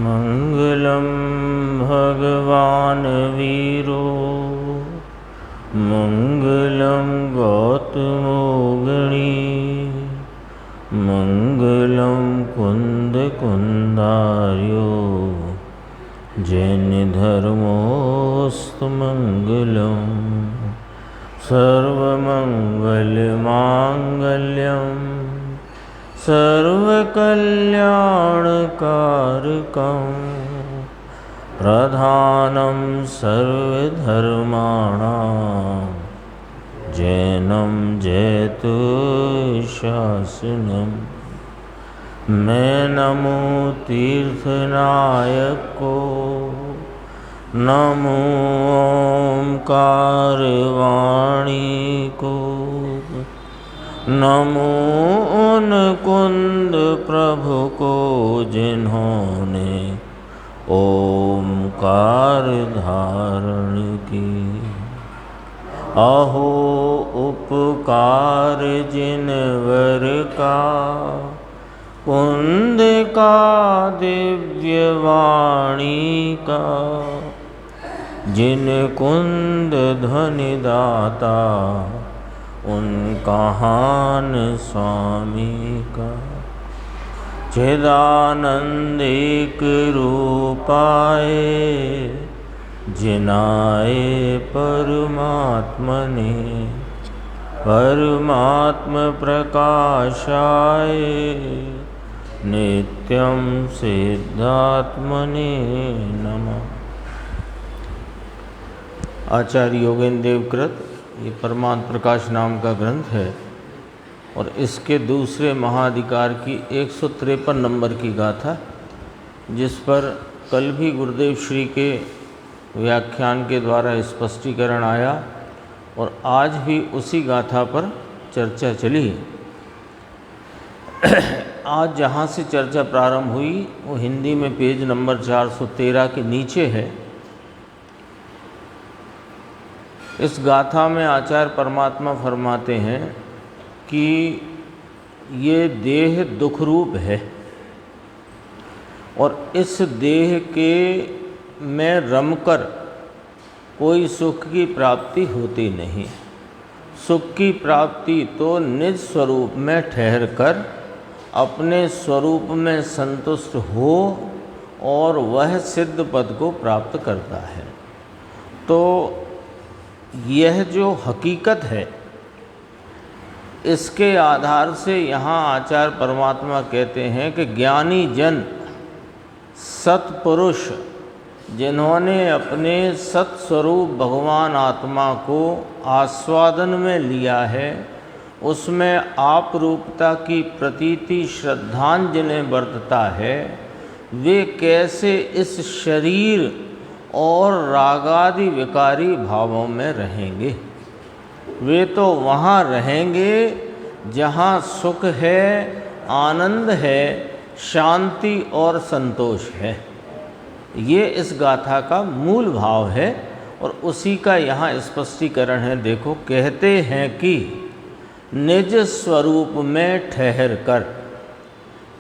मंगलम भगवान वीरो मंगलम गौतमोगणी मंगलम कुंद कुंदार्यो जैन धर्मोस्तु मंगलम सर्वमंगलमांगल्यम सर्वकल्याणकारकं प्रधानं सर्वधर्माणां जैनं जयतु शासनम्। मैं नमो तीर्थनायक को, नमो ओंकारवाणी को, नमो उन कुंद प्रभु को जिन्होंने ओमकार धारण की। अहो उपकार जिनवर का, कुंद का दिव्य वाणी का, जिन कुंद ध्वनि दाता उन कहान स्वामी का। चिदानंद एक रूपाए जिनाए परमात्मने, परमात्म प्रकाशाय नित्यं सिद्धात्मने नमः। आचार्य योगेंद्र देवकृत ये परमात्म प्रकाश नाम का ग्रंथ है और इसके दूसरे महाधिकार की 153 नंबर की गाथा, जिस पर कल भी गुरुदेव श्री के व्याख्यान के द्वारा स्पष्टीकरण आया और आज भी उसी गाथा पर चर्चा चली। आज जहाँ से चर्चा प्रारंभ हुई वो हिंदी में पेज नंबर 413 के नीचे है। इस गाथा में आचार्य परमात्मा फरमाते हैं कि ये देह दुख रूप है और इस देह के में रमकर कोई सुख की प्राप्ति होती नहीं। सुख की प्राप्ति तो निज स्वरूप में ठहर कर अपने स्वरूप में संतुष्ट हो और वह सिद्ध पद को प्राप्त करता है। तो यह जो हकीकत है, इसके आधार से यहाँ आचार्य परमात्मा कहते हैं कि ज्ञानी जन, सत्पुरुष, जिन्होंने अपने सत्स्वरूप भगवान आत्मा को आस्वादन में लिया है, उसमें आप रूपता की प्रतीति श्रद्धांजलि बरतता है, वे कैसे इस शरीर और रागादि विकारी भावों में रहेंगे। वे तो वहाँ रहेंगे जहाँ सुख है, आनंद है, शांति और संतोष है। ये इस गाथा का मूल भाव है और उसी का यहाँ स्पष्टीकरण है। देखो, कहते हैं कि निज स्वरूप में ठहर कर,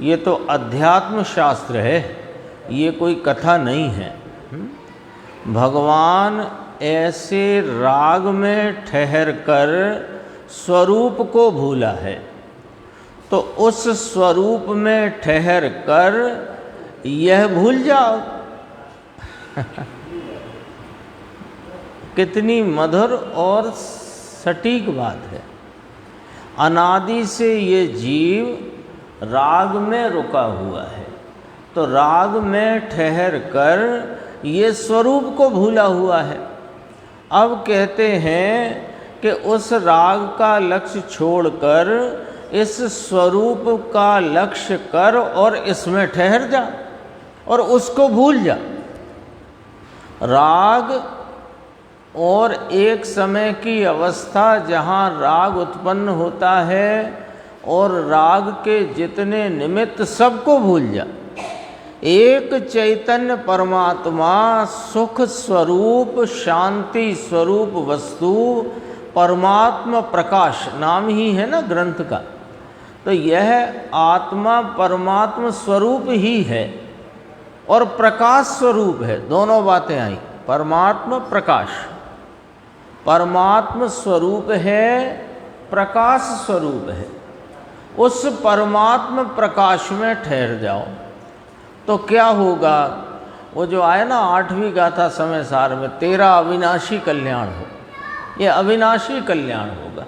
ये तो अध्यात्म शास्त्र है, ये कोई कथा नहीं है। भगवान ऐसे राग में ठहर कर स्वरूप को भूला है, तो उस स्वरूप में ठहर कर यह भूल जाओ। कितनी मधुर और सटीक बात है। अनादि से ये जीव राग में रुका हुआ है, तो राग में ठहर कर ये स्वरूप को भूला हुआ है। अब कहते हैं कि उस राग का लक्ष्य छोड़कर इस स्वरूप का लक्ष्य कर और इसमें ठहर जा और उसको भूल जा। राग और एक समय की अवस्था जहाँ राग उत्पन्न होता है और राग के जितने निमित्त सबको भूल जा। एक चैतन्य परमात्मा, सुख स्वरूप, शांति स्वरूप वस्तु, परमात्मा प्रकाश नाम ही है ना ग्रंथ का। तो यह आत्मा परमात्मा स्वरूप ही है और प्रकाश स्वरूप है। दोनों बातें आई, परमात्मा प्रकाश, परमात्मा स्वरूप है, प्रकाश स्वरूप है। उस परमात्मा प्रकाश में ठहर जाओ तो क्या होगा? वो जो आए ना 8वीं गाथा समय सार में, तेरा अविनाशी कल्याण हो, ये अविनाशी कल्याण होगा।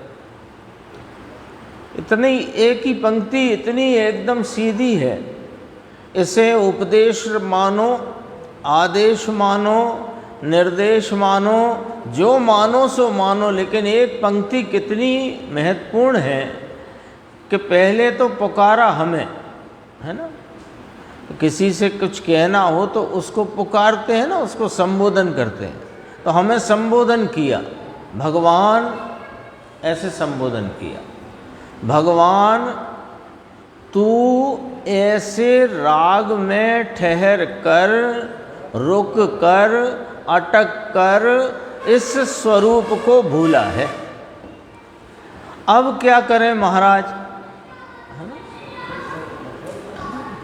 इतनी एक ही पंक्ति इतनी एकदम सीधी है, इसे उपदेश मानो, आदेश मानो, निर्देश मानो, जो मानो सो मानो, लेकिन एक पंक्ति कितनी महत्वपूर्ण है कि पहले तो पुकारा हमें, है ना। किसी से कुछ कहना हो तो उसको पुकारते हैं ना, उसको संबोधन करते हैं। तो हमें संबोधन किया, भगवान ऐसे संबोधन किया, भगवान तू ऐसे राग में ठहर कर, रुक कर, अटक कर इस स्वरूप को भूला है। अब क्या करें महाराज?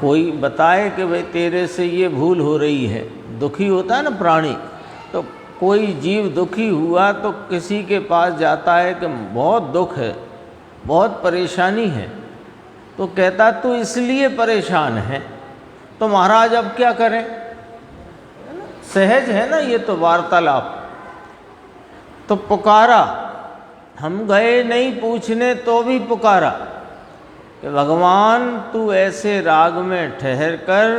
कोई बताए कि भाई तेरे से ये भूल हो रही है, दुखी होता है ना प्राणी, तो कोई जीव दुखी हुआ तो किसी के पास जाता है कि बहुत दुख है, बहुत परेशानी है, तो कहता तू इसलिए परेशान है। तो महाराज अब क्या करें? सहज है ना ये तो वार्तालाप। तो पुकारा, हम गए नहीं पूछने तो भी पुकारा कि भगवान तू ऐसे राग में ठहर कर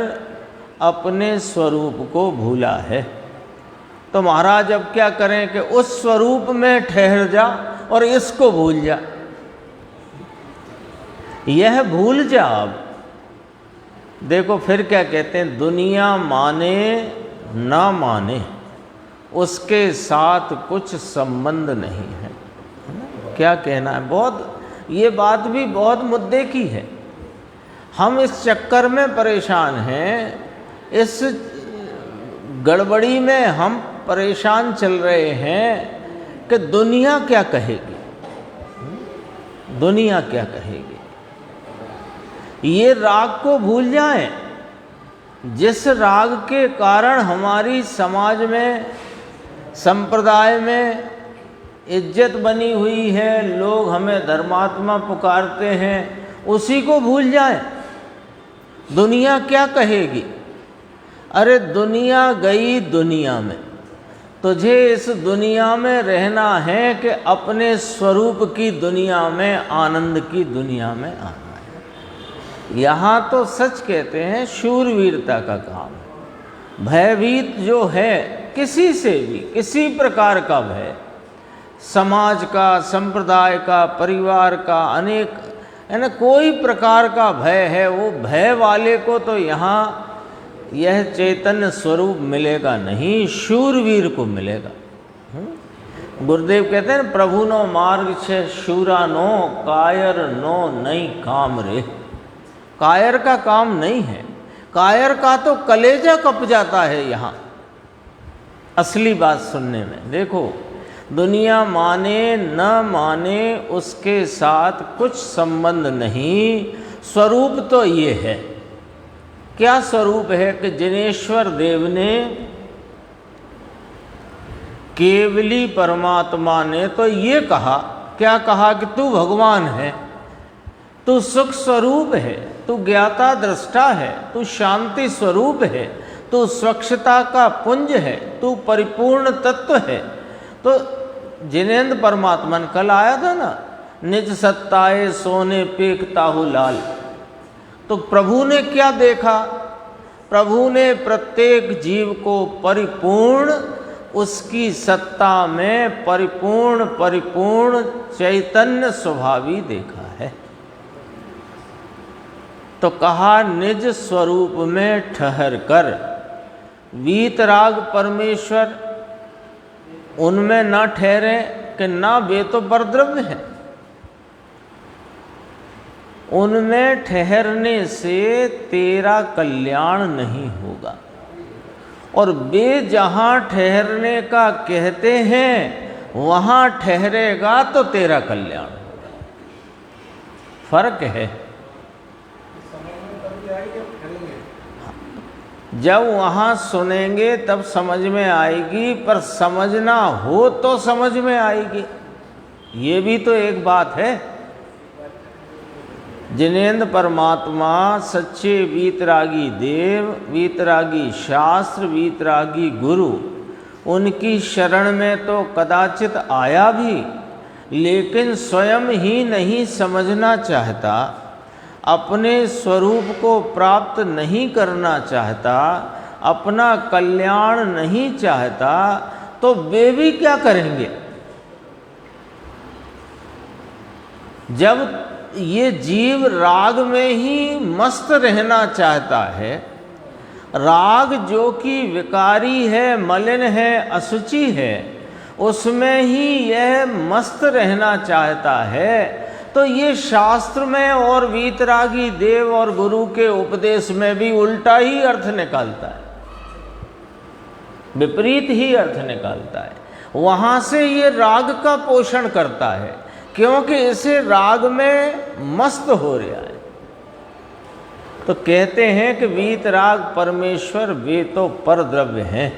अपने स्वरूप को भूला है। तो महाराज अब क्या करें कि उस स्वरूप में ठहर जा और इसको भूल जा, यह भूल जा। अब देखो फिर क्या कहते हैं, दुनिया माने ना माने उसके साथ कुछ संबंध नहीं है। क्या कहना है? बहुत, ये बात भी बहुत मुद्दे की है। हम इस चक्कर में परेशान हैं, इस गड़बड़ी में हम परेशान चल रहे हैं कि दुनिया क्या कहेगी, दुनिया क्या कहेगी। ये राग को भूल जाएं, जिस राग के कारण हमारी समाज में, संप्रदाय में इज्जत बनी हुई है, लोग हमें धर्मात्मा पुकारते हैं, उसी को भूल जाएं। दुनिया क्या कहेगी? अरे दुनिया गई दुनिया में, तुझे इस दुनिया में रहना है कि अपने स्वरूप की दुनिया में, आनंद की दुनिया में आना है। यहाँ तो सच कहते हैं शूरवीरता का काम है। भयभीत जो है, किसी से भी किसी प्रकार का भय, समाज का, संप्रदाय का, परिवार का, अनेक है ना, कोई प्रकार का भय है, वो भय वाले को तो यहाँ यह चैतन्य स्वरूप मिलेगा नहीं, शूरवीर को मिलेगा। गुरुदेव कहते हैं प्रभु नो मार्ग छे शूरा नो, कायर नो नहीं काम रे। कायर का काम नहीं है, कायर का तो कलेजा कप जाता है यहाँ असली बात सुनने में। देखो दुनिया माने न माने उसके साथ कुछ संबंध नहीं, स्वरूप तो ये है। क्या स्वरूप है कि जिनेश्वर देव ने, केवली परमात्मा ने तो ये कहा, क्या कहा कि तू भगवान है, तू सुख स्वरूप है, तू ज्ञाता दृष्टा है, तू शांति स्वरूप है, तू स्वच्छता का पुंज है, तू परिपूर्ण तत्व है। तो जिनेंद्र परमात्मा ने कल आया था ना, निज सत्ताए सोने पेक ताहु लाल। तो प्रभु ने क्या देखा? प्रभु ने प्रत्येक जीव को परिपूर्ण, उसकी सत्ता में परिपूर्ण परिपूर्ण चैतन्य स्वभावी देखा है। तो कहा निज स्वरूप में ठहर कर। वीतराग परमेश्वर उनमें ना ठहरे कि ना वे तो परद्रव्य है, उनमें ठहरने से तेरा कल्याण नहीं होगा। और वे जहाँ ठहरने का कहते हैं वहाँ ठहरेगा तो तेरा कल्याण होगा। फर्क है। जब वहाँ सुनेंगे तब समझ में आएगी, पर समझना हो तो समझ में आएगी, ये भी तो एक बात है। जिनेंद्र परमात्मा सच्चे वीतरागी देव, वीतरागी शास्त्र, वीतरागी गुरु, उनकी शरण में तो कदाचित आया भी, लेकिन स्वयं ही नहीं समझना चाहता, अपने स्वरूप को प्राप्त नहीं करना चाहता, अपना कल्याण नहीं चाहता, तो वे भी क्या करेंगे? जब ये जीव राग में ही मस्त रहना चाहता है, राग जो कि विकारी है, मलिन है, असुचि है, उसमें ही यह मस्त रहना चाहता है, तो ये शास्त्र में और वीतरागी देव और गुरु के उपदेश में भी उल्टा ही अर्थ निकालता है, विपरीत ही अर्थ निकालता है। वहाँ से ये राग का पोषण करता है, क्योंकि इसे राग में मस्त हो रहा है। तो कहते हैं कि वीतराग परमेश्वर वे तो पर द्रव्य हैं।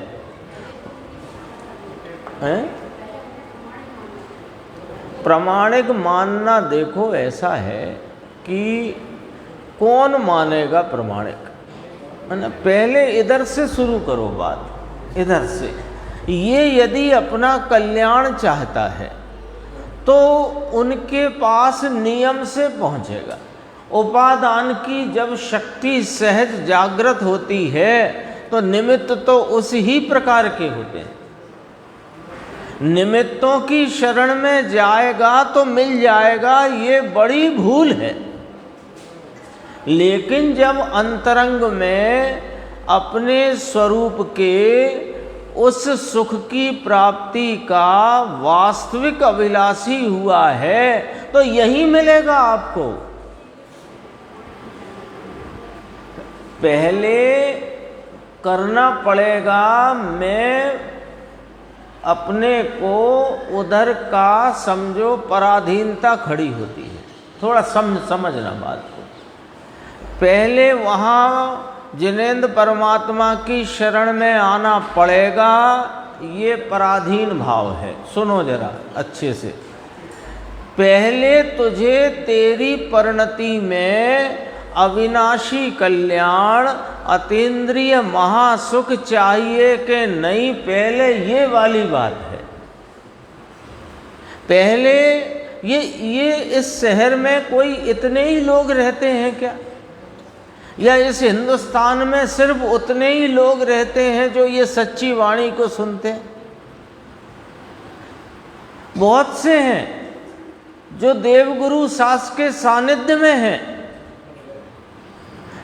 प्रामाणिक मानना देखो ऐसा है कि कौन मानेगा प्रामाणिक, है ना? पहले इधर से शुरू करो बात, इधर से। ये यदि अपना कल्याण चाहता है तो उनके पास नियम से पहुंचेगा। उपादान की जब शक्ति सहज जागृत होती है तो निमित्त तो उस ही प्रकार के होते हैं। निमित्तों की शरण में जाएगा तो मिल जाएगा, ये बड़ी भूल है। लेकिन जब अंतरंग में अपने स्वरूप के उस सुख की प्राप्ति का वास्तविक अभिलाषी हुआ है तो यही मिलेगा आपको। पहले करना पड़ेगा, मैं अपने को उधर का समझो पराधीनता खड़ी होती है, थोड़ा समझना बात को। पहले वहाँ जिनेंद्र परमात्मा की शरण में आना पड़ेगा, ये पराधीन भाव है। सुनो जरा अच्छे से। पहले तुझे तेरी परिणति में अविनाशी कल्याण, अतीन्द्रिय महासुख चाहिए कि नहीं, पहले ये वाली बात है। पहले ये इस शहर में कोई इतने ही लोग रहते हैं क्या? या इस हिंदुस्तान में सिर्फ उतने ही लोग रहते हैं जो ये सच्ची वाणी को सुनते हैं? बहुत से हैं जो देवगुरु शास्त्र के सानिध्य में हैं,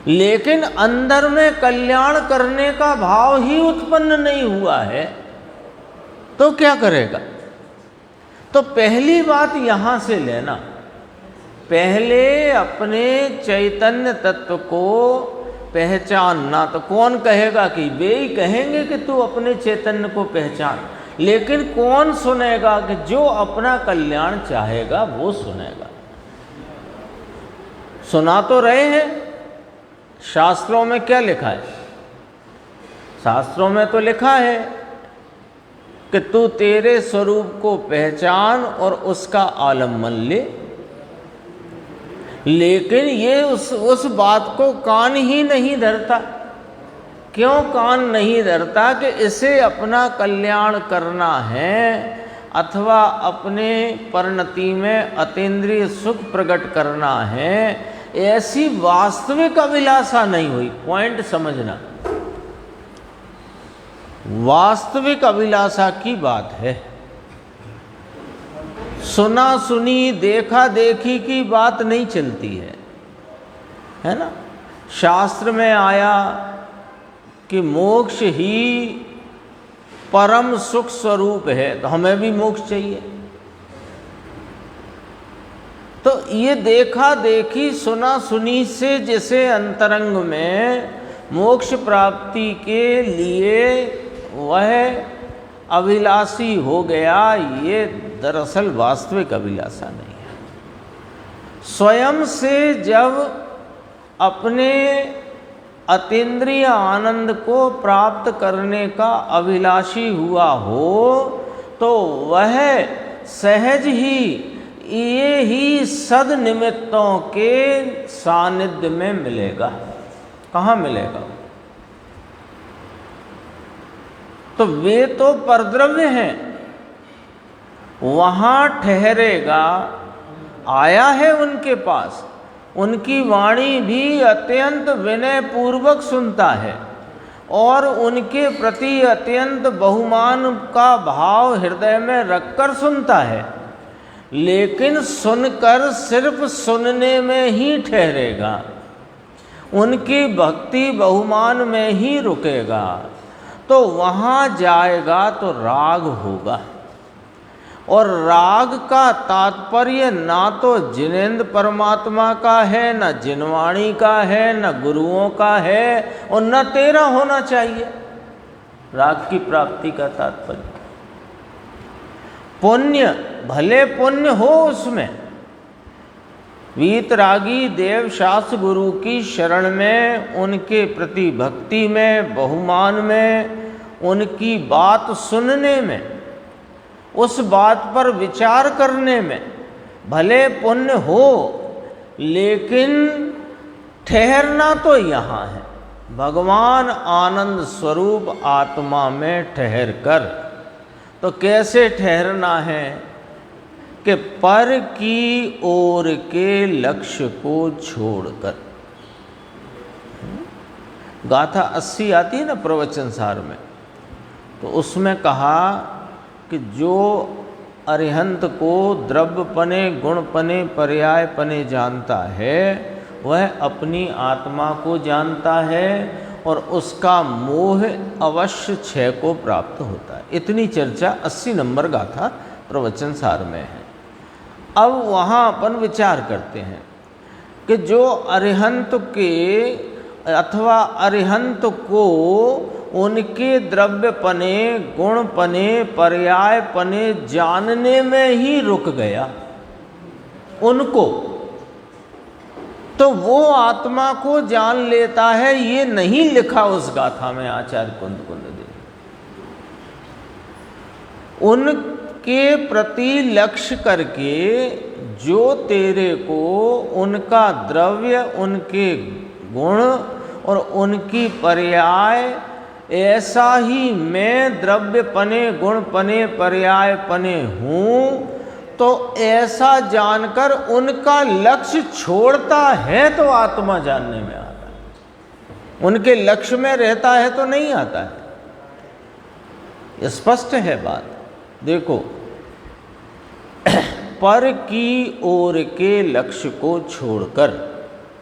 लेकिन अंदर में कल्याण करने का भाव ही उत्पन्न नहीं हुआ है, तो क्या करेगा? तो पहली बात यहां से लेना, पहले अपने चैतन्य तत्व को पहचानना। तो कौन कहेगा कि वे ही कहेंगे कि तू अपने चैतन्य को पहचान, लेकिन कौन सुनेगा? कि जो अपना कल्याण चाहेगा वो सुनेगा। सुना तो रहे हैं, शास्त्रों में क्या लिखा है? शास्त्रों में तो लिखा है कि तू तेरे स्वरूप को पहचान और उसका आलम्बन ले, लेकिन ये उस बात को कान ही नहीं धरता। क्यों कान नहीं धरता? कि इसे अपना कल्याण करना है अथवा अपने परिणति में अतीन्द्रिय सुख प्रकट करना है, ऐसी वास्तविक अभिलाषा नहीं हुई। पॉइंट समझना, वास्तविक अभिलाषा की बात है। सुना सुनी देखा देखी की बात नहीं चलती है ना? शास्त्र में आया कि मोक्ष ही परम सुख स्वरूप है, तो हमें भी मोक्ष चाहिए। तो ये देखा देखी सुना सुनी से जैसे अंतरंग में मोक्ष प्राप्ति के लिए वह अभिलाषी हो गया, ये दरअसल वास्तविक अभिलाषा नहीं है। स्वयं से जब अपने अतीन्द्रिय आनंद को प्राप्त करने का अभिलाषी हुआ हो तो वह सहज ही ये ही सद्निमित्तों के सानिध्य में मिलेगा। कहाँ मिलेगा? तो वे तो परद्रव्य हैं, वहाँ ठहरेगा। आया है उनके पास, उनकी वाणी भी अत्यंत विनय पूर्वक सुनता है और उनके प्रति अत्यंत बहुमान का भाव हृदय में रखकर सुनता है, लेकिन सुनकर सिर्फ सुनने में ही ठहरेगा, उनकी भक्ति बहुमान में ही रुकेगा। तो वहाँ जाएगा तो राग होगा, और राग का तात्पर्य ना तो जिनेंद्र परमात्मा का है, न जिनवाणी का है, न गुरुओं का है, और न तेरा होना चाहिए। राग की प्राप्ति का तात्पर्य पुण्य, भले पुण्य हो उसमें। वीतरागी देव शास्त्र गुरु की शरण में, उनके प्रति भक्ति में, बहुमान में, उनकी बात सुनने में, उस बात पर विचार करने में भले पुण्य हो, लेकिन ठहरना तो यहाँ है भगवान आनंद स्वरूप आत्मा में ठहर कर। तो कैसे ठहरना है कि पर की ओर के लक्ष्य को छोड़कर। गाथा 80 आती है ना प्रवचन सार में, तो उसमें कहा कि जो अरिहंत को द्रव्यपने, गुणपने, पर्यायपने जानता है वह अपनी आत्मा को जानता है और उसका मोह अवश्य क्षय को प्राप्त होता है। इतनी चर्चा 80 नंबर गाथा प्रवचन सार में है। अब वहाँ अपन विचार करते हैं कि जो अरिहंत के अथवा अरिहंत को उनके द्रव्यपने, गुणपने, पर्यायपने जानने में ही रुक गया उनको, तो वो आत्मा को जान लेता है। ये नहीं लिखा उस गाथा में आचार्य कुंद देव। उनके प्रति लक्ष्य करके जो तेरे को उनका द्रव्य, उनके गुण और उनकी पर्याय, ऐसा ही मैं द्रव्यपने, गुणपने, पर्यायपने हूँ, तो ऐसा जानकर उनका लक्ष्य छोड़ता है तो आत्मा जानने में आता है। उनके लक्ष्य में रहता है तो नहीं आता है। स्पष्ट है बात। देखो, पर की ओर के लक्ष्य को छोड़कर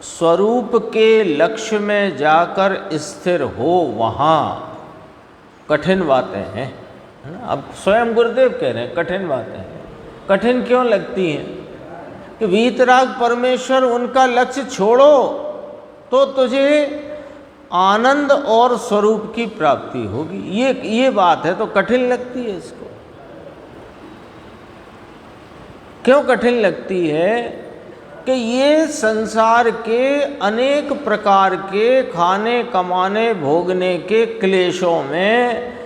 स्वरूप के लक्ष्य में जाकर स्थिर हो, वहाँ कठिन बातें हैं, है ना। अब स्वयं गुरुदेव कह रहे हैं कठिन बातें हैं। कठिन क्यों लगती हैं? कि वीतराग परमेश्वर उनका लक्ष्य छोड़ो तो तुझे आनंद और स्वरूप की प्राप्ति होगी। ये बात है तो कठिन लगती है। इसको क्यों कठिन लगती है? कि ये संसार के अनेक प्रकार के खाने, कमाने, भोगने के क्लेशों में,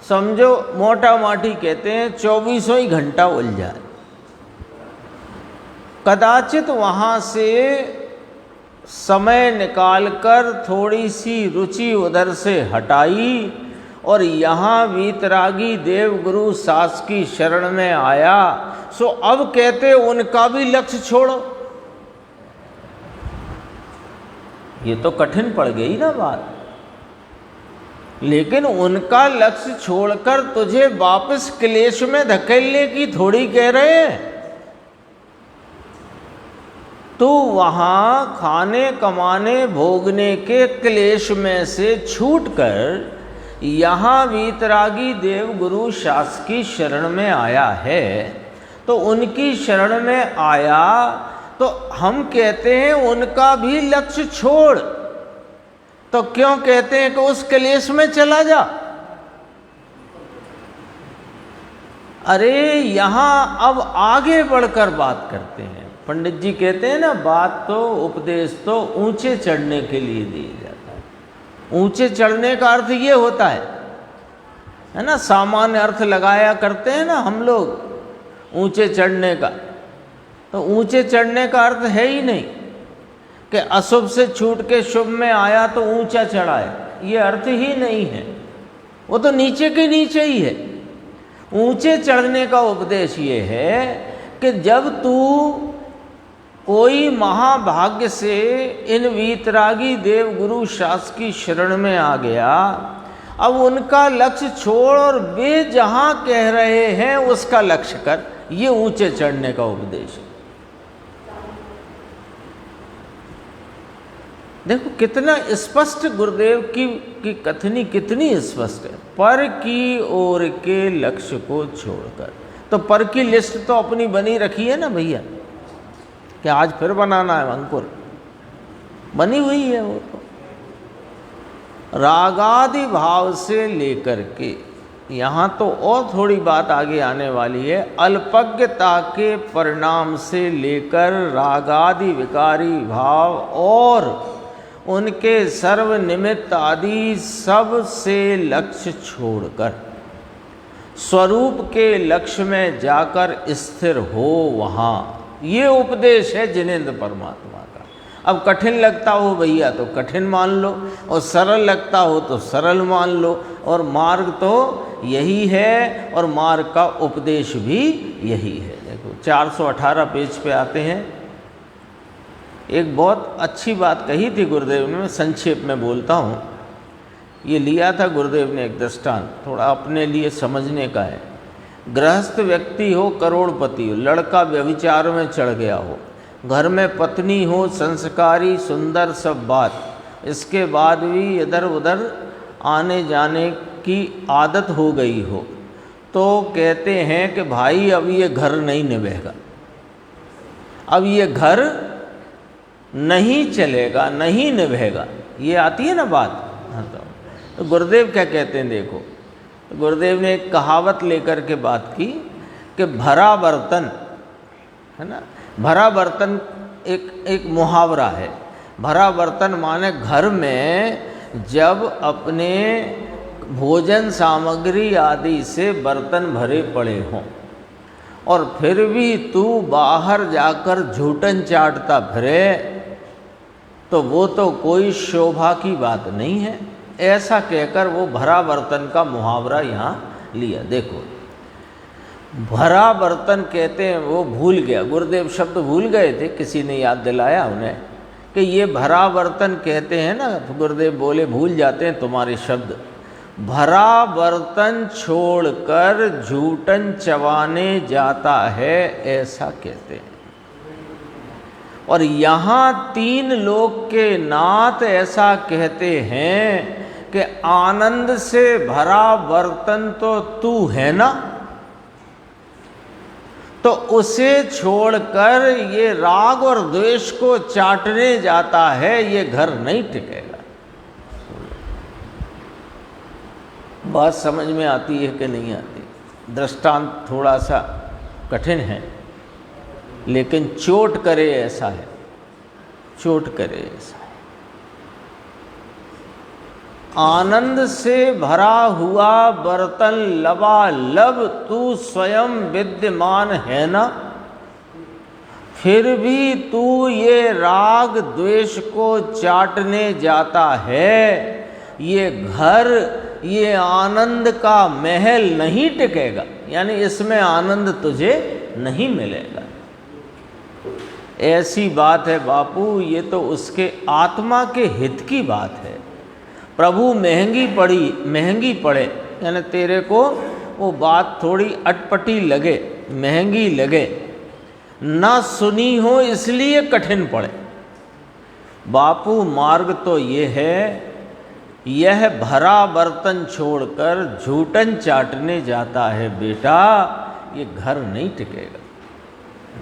समझो मोटा माटी कहते हैं 24 ही घंटा उलझा। कदाचित वहाँ से समय निकालकर थोड़ी सी रुचि उधर से हटाई और यहाँ वीतरागी देव गुरु सास की शरण में आया, सो अब कहते उनका भी लक्ष्य छोड़ो। ये तो कठिन पड़ गई ना बात। लेकिन उनका लक्ष्य छोड़कर तुझे वापस क्लेश में धकेलने की थोड़ी कह रहे हैं। तो वहां खाने, कमाने, भोगने के क्लेश में से छूटकर यहाँ वीतरागी देव गुरु शास की शरण में आया है। तो उनकी शरण में आया तो हम कहते हैं उनका भी लक्ष्य छोड़। तो क्यों कहते हैं कि उस क्लेश में चला जा? अरे यहाँ अब आगे बढ़कर बात करते हैं। पंडित जी कहते हैं ना, बात तो उपदेश तो ऊंचे चढ़ने के लिए दिया जाता है। ऊंचे चढ़ने का अर्थ ये होता है ना, सामान्य अर्थ लगाया करते हैं ना हम लोग ऊंचे चढ़ने का। तो ऊंचे चढ़ने का अर्थ है ही नहीं कि अशुभ से छूट के शुभ में आया तो ऊंचा चढ़ा है, ये अर्थ ही नहीं है। वो तो नीचे के नीचे ही है। ऊंचे चढ़ने का उपदेश ये है कि जब तू कोई महाभाग्य से इन वीतरागी देव गुरु शास्त्र की शरण में आ गया, अब उनका लक्ष्य छोड़ और वे जहाँ कह रहे हैं उसका लक्ष्य कर, ये ऊंचे चढ़ने का उपदेश है। देखो कितना स्पष्ट गुरुदेव की कथनी कितनी स्पष्ट है, पर की ओर के लक्ष्य को छोड़कर। तो पर की लिस्ट तो अपनी बनी रखी है ना भैया, कि आज फिर बनाना है अंकुर, बनी हुई है वो तो। रागादि भाव से लेकर के, यहाँ तो और थोड़ी बात आगे आने वाली है, अल्पज्ञता के परिणाम से लेकर रागादि विकारी भाव और उनके सर्व निमित्त आदि सब से लक्ष्य छोड़कर स्वरूप के लक्ष्य में जाकर स्थिर हो वहाँ, ये उपदेश है जिनेंद्र परमात्मा का। अब कठिन लगता हो भैया तो कठिन मान लो, और सरल लगता हो तो सरल मान लो, और मार्ग तो यही है और मार्ग का उपदेश भी यही है। देखो 418 पेज पे आते हैं। एक बहुत अच्छी बात कही थी गुरुदेव ने, मैं संक्षेप में बोलता हूँ। ये लिया था गुरुदेव ने एक दृष्टांत, थोड़ा अपने लिए समझने का है। गृहस्थ व्यक्ति हो, करोड़पति हो, लड़का व्यभिचार में चढ़ गया हो, घर में पत्नी हो संस्कारी सुंदर सब बात, इसके बाद भी इधर उधर आने जाने की आदत हो गई हो, तो कहते हैं कि भाई अब ये घर नहीं निभेगा, अब ये घर नहीं चलेगा, नहीं निभेगा। ये आती है ना बात। हाँ, तो गुरुदेव क्या कहते हैं देखो, तो गुरुदेव ने एक कहावत लेकर के बात की कि भरा बर्तन, है ना, भरा बर्तन एक मुहावरा है। भरा बर्तन माने घर में जब अपने भोजन सामग्री आदि से बर्तन भरे पड़े हों और फिर भी तू बाहर जाकर झूठन चाटता फिरे, तो वो तो कोई शोभा की बात नहीं है। ऐसा कहकर वो भरा बर्तन का मुहावरा यहाँ लिया। देखो भरा बर्तन कहते हैं, वो भूल गया, गुरुदेव शब्द भूल गए थे, किसी ने याद दिलाया उन्हें कि ये भरा बर्तन कहते हैं ना, तो गुरुदेव बोले भूल जाते हैं तुम्हारे शब्द। भरा बर्तन छोड़कर झूठन चबाने जाता है, ऐसा कहते हैं। और यहाँ 3 लोक के नाथ ऐसा कहते हैं कि आनंद से भरा बर्तन तो तू है ना, तो उसे छोड़कर ये राग और द्वेष को चाटने जाता है, ये घर नहीं टिकेगा। बात समझ में आती है कि नहीं आती? दृष्टांत थोड़ा सा कठिन है, लेकिन चोट करे ऐसा है, चोट करे ऐसा है। आनंद से भरा हुआ बर्तन लबालब तू स्वयं विद्यमान है ना, फिर भी तू ये राग द्वेष को चाटने जाता है, ये घर, ये आनंद का महल नहीं टिकेगा, यानी इसमें आनंद तुझे नहीं मिलेगा। ऐसी बात है बापू, ये तो उसके आत्मा के हित की बात है। प्रभु महंगी पड़े, यानी तेरे को वो बात थोड़ी अटपटी लगे, महंगी लगे, ना सुनी हो इसलिए कठिन पड़े। बापू मार्ग तो ये है, यह भरा बर्तन छोड़कर झूठन चाटने जाता है बेटा, ये घर नहीं टिकेगा।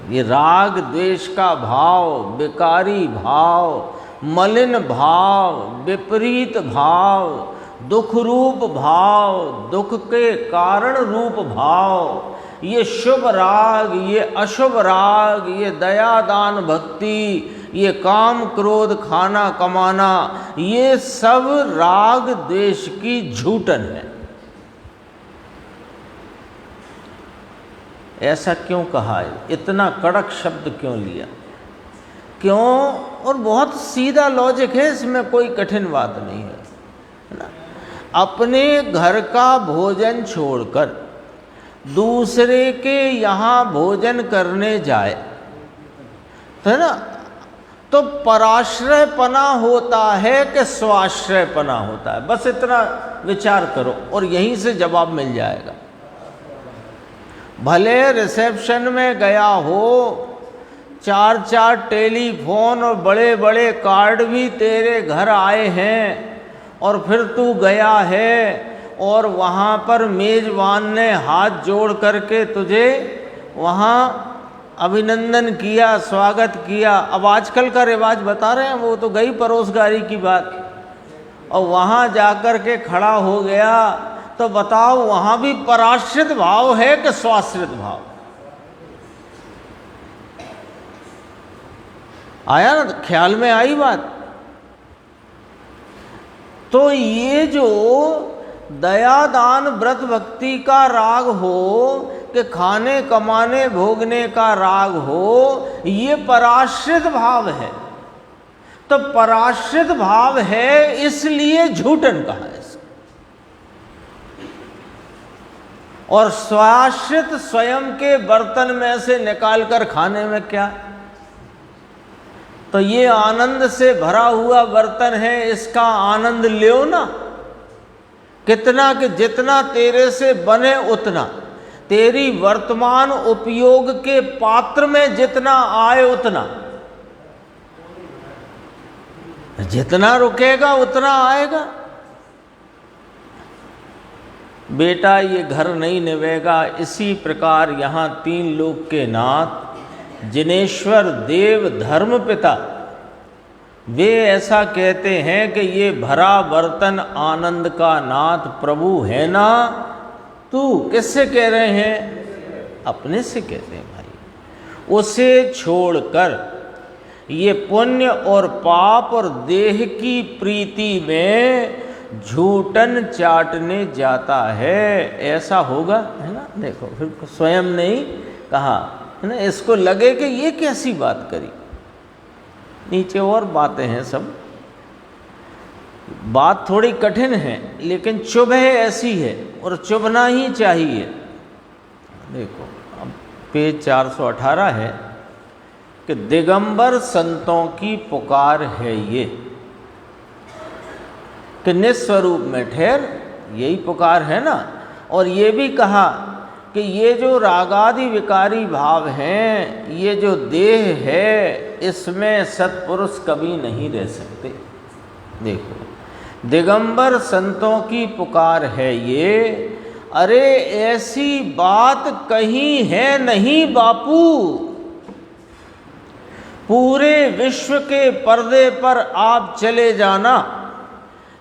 ये राग द्वेष का भाव, विकारी भाव, मलिन भाव, विपरीत भाव, दुख रूप भाव, दुख के कारण रूप भाव, ये शुभ राग, ये अशुभ राग, ये दया दान भक्ति, ये काम क्रोध खाना कमाना, ये सब राग द्वेष की झूठन है। ऐसा क्यों कहा है? इतना कड़क शब्द क्यों लिया? क्यों? और बहुत सीधा लॉजिक है इसमें, कोई कठिन बात नहीं है ना। अपने घर का भोजन छोड़कर दूसरे के यहाँ भोजन करने जाए तो है ना, तो पराश्रय पना होता है कि स्वाश्रय पना होता है? बस इतना विचार करो और यहीं से जवाब मिल जाएगा। भले रिसेप्शन में गया हो, 4 टेलीफोन और बड़े बड़े कार्ड भी तेरे घर आए हैं, और फिर तू गया है और वहाँ पर मेज़बान ने हाथ जोड़ करके तुझे वहाँ अभिनंदन किया, स्वागत किया। अब आजकल का रिवाज बता रहे हैं, वो तो गई परोसगारी की बात। और वहाँ जाकर के खड़ा हो गया, तो बताओ वहाँ भी पराश्रित भाव है कि स्वाश्रित भाव? आया ना, ख्याल में आई बात? तो ये जो दया दान व्रत भक्ति का राग हो कि खाने कमाने भोगने का राग हो, ये पराश्रित भाव है। तो पराश्रित भाव है इसलिए झूठन कहा है इसको। और स्वाश्रित स्वयं के बर्तन में से निकाल कर खाने में क्या? तो ये आनंद से भरा हुआ बर्तन है, इसका आनंद लो ना। कितना कि जितना तेरे से बने उतना, तेरी वर्तमान उपयोग के पात्र में जितना आए उतना, जितना रुकेगा उतना आएगा। बेटा ये घर नहीं निवेगा। इसी प्रकार यहाँ 3 लोक के नाथ जिनेश्वर देव धर्म पिता, वे ऐसा कहते हैं कि ये भरा बर्तन आनंद का नाथ प्रभु है ना तू। किससे कह रहे हैं? अपने से कहते हैं भाई। उसे छोड़कर ये पुण्य और पाप और देह की प्रीति में झूठन चाटने जाता है, ऐसा होगा, है ना। देखो फिर स्वयं ने ही कहा, है ना। इसको लगे कि ये कैसी बात करी। नीचे और बातें हैं सब, बात थोड़ी कठिन है लेकिन चुभ है ऐसी है, और चुभना ही चाहिए। देखो अब पेज 418 है कि दिगंबर संतों की पुकार है ये, कि निस्वरूप में ठहर, यही पुकार है ना। और ये भी कहा कि ये जो रागादि विकारी भाव हैं, ये जो देह है, इसमें सत्पुरुष कभी नहीं रह सकते। देखो दिगंबर संतों की पुकार है ये। अरे ऐसी बात कहीं है नहीं बापू। पूरे विश्व के पर्दे पर आप चले जाना,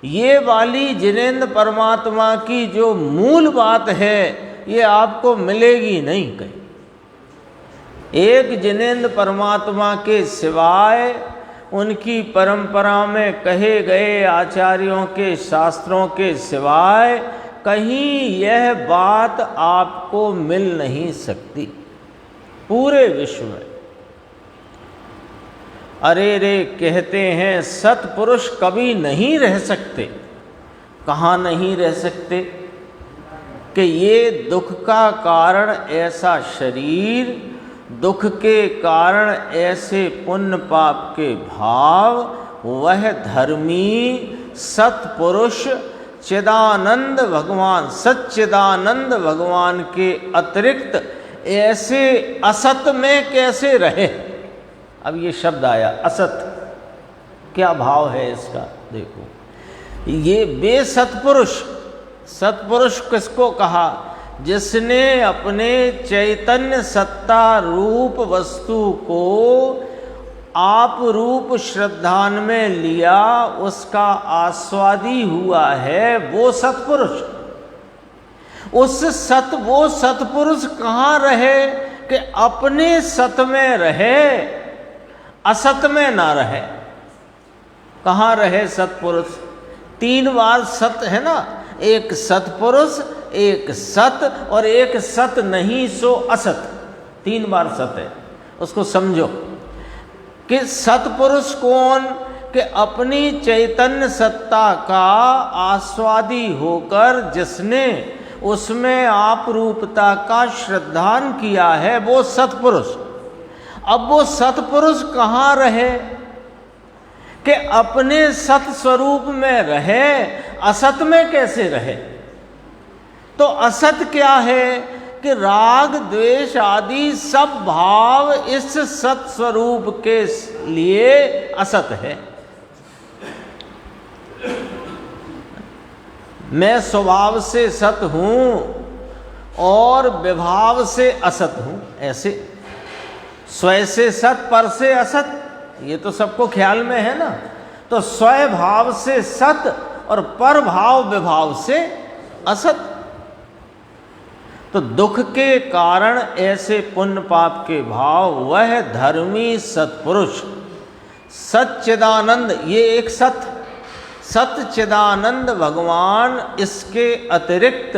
ये वाली जिनेंद्र परमात्मा की जो मूल बात है ये आपको मिलेगी नहीं कहीं। एक जिनेंद्र परमात्मा के सिवाय, उनकी परंपरा में कहे गए आचार्यों के शास्त्रों के सिवाय कहीं यह बात आपको मिल नहीं सकती पूरे विश्व में। अरे रे कहते हैं सत्पुरुष कभी नहीं रह सकते। कहाँ नहीं रह सकते? कि ये दुख का कारण ऐसा शरीर, दुख के कारण ऐसे पुण्य पाप के भाव, वह धर्मी सत्पुरुष चिदानंद भगवान, सच्चिदानंद भगवान के अतिरिक्त ऐसे असत में कैसे रहे। अब ये शब्द आया असत, क्या भाव है इसका? देखो ये बेसत्पुरुष, सत्पुरुष किसको कहा? जिसने अपने चैतन्य सत्ता रूप वस्तु को आप रूप श्रद्धान में लिया, उसका आस्वादी हुआ है वो सत्पुरुष। वो सत्पुरुष कहाँ रहे कि अपने सत में रहे, असत में ना रहे। कहाँ रहे सत्पुरुष? 3 बार सत है ना, एक सत्पुरुष, एक सत और एक सत नहीं सो असत। 3 बार सत है, उसको समझो कि सत्पुरुष कौन? कि अपनी चैतन्य सत्ता का आस्वादी होकर जिसने उसमें आप रूपता का श्रद्धान किया है वो सत्पुरुष। अब वो सत्पुरुष कहाँ रहे कि अपने सत स्वरूप में रहे, असत में कैसे रहे? तो असत क्या है कि राग द्वेष आदि सब भाव इस सत स्वरूप के लिए असत है। मैं स्वभाव से सत हूँ और विभाव से असत हूँ, ऐसे स्वय से सत पर से असत, ये तो सबको ख्याल में है ना। तो स्वय भाव से सत और पर भाव विभाव से असत। तो दुख के कारण ऐसे पुण्य पाप के भाव वह धर्मी सत्पुरुष सच्चिदानंद, ये एक सच्चिदानंद भगवान इसके अतिरिक्त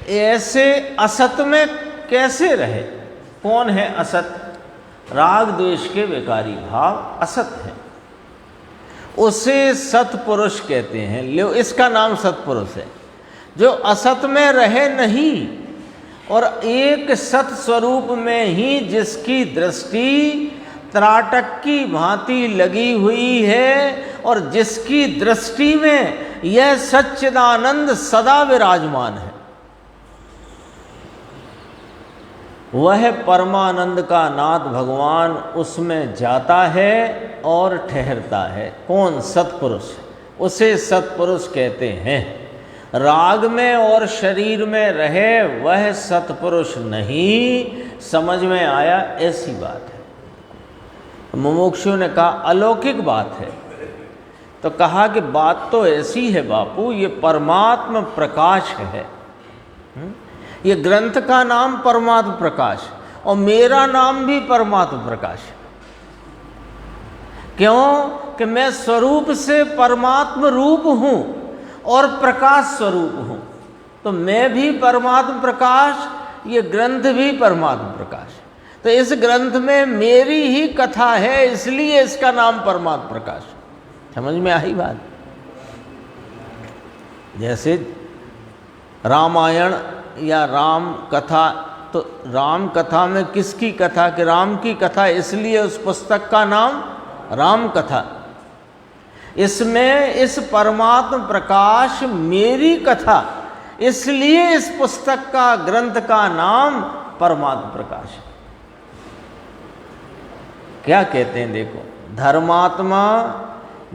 ऐसे असत में कैसे रहे? कौन है असत? राग द्वेष के विकारी भाव असत है, उसे सत्पुरुष कहते हैं। लो, इसका नाम सत्पुरुष है जो असत में रहे नहीं और एक सत स्वरूप में ही जिसकी दृष्टि त्राटक की भांति लगी हुई है और जिसकी दृष्टि में यह सच्चिदानंद सदा विराजमान है। वह परमानंद का नाथ भगवान उसमें जाता है और ठहरता है। कौन? सत्पुरुष। उसे सत्पुरुष कहते हैं। राग में और शरीर में रहे वह सत्पुरुष नहीं। समझ में आया? ऐसी बात है। मुमुक्षु ने कहा अलौकिक बात है, तो कहा कि बात तो ऐसी है बापू, ये परमात्म प्रकाश है। ये ग्रंथ का नाम परमात्म प्रकाश और मेरा नाम भी परमात्म प्रकाश। क्यों? कि मैं स्वरूप से परमात्म रूप हूँ और प्रकाश स्वरूप हूँ, तो मैं भी परमात्म प्रकाश, ये ग्रंथ भी परमात्म प्रकाश। तो इस ग्रंथ में मेरी ही कथा है, इसलिए इसका नाम परमात्म प्रकाश। समझ में आई बात? जैसे रामायण या राम कथा, तो राम कथा में किसकी कथा? कि राम की कथा, इसलिए उस पुस्तक का नाम राम कथा। इसमें इस परमात्म प्रकाश मेरी कथा, इसलिए इस पुस्तक का, ग्रंथ का नाम परमात्म प्रकाश। क्या कहते हैं देखो, धर्मात्मा